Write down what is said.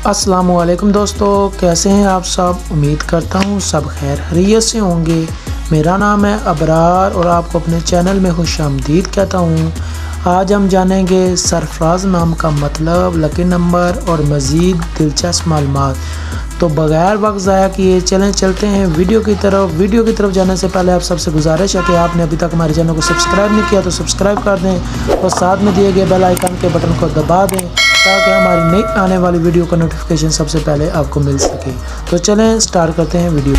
अस्सलामुअलैकुम दोस्तों, कैसे हैं आप सब। उम्मीद करता हूँ सब खैर खैरियत से होंगे। मेरा नाम है अबरार और आपको अपने चैनल में खुशामदीद कहता हूँ। आज हम जानेंगे सरफराज नाम का मतलब, लकी नंबर और मज़ीद दिलचस्प मालूमात। तो बगैर वक्त ज़ाया किए चलते हैं वीडियो की तरफ जाने से पहले आप सबसे गुजारिश है कि आपने अभी तक हमारे चैनल को सब्सक्राइब नहीं किया तो सब्सक्राइब कर दें और साथ में दिए गए बेल आइकन के बटन को दबा दें ताकि हमारी नई आने वाली वीडियो का नोटिफिकेशन सबसे पहले आपको मिल सके। तो चलें स्टार्ट करते हैं वीडियो।